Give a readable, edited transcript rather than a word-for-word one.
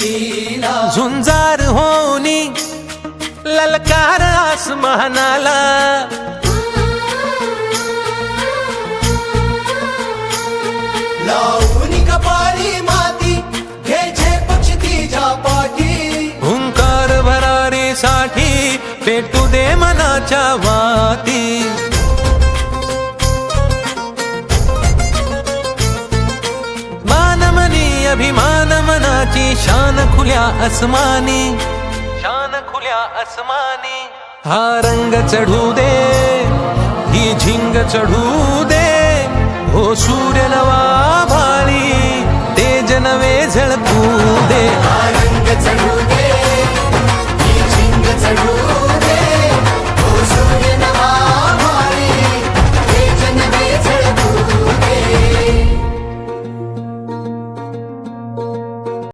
लीला झुंजार होनी ललकार आसमानाला लावून कपाळी माती घ्यायचे पक्षी तिच्या पाठी हुंकार भरारीसाठी पेटू दे मनाच्या वाती मानमनी अभिमान मनाची शान खुल्या आसमानी शान खुल्या आसमानी हा रंग चढू दे ही झिंग चढू दे हो सूर्य नवा भाळी तेज नवे झळकू दे रंग चढू दे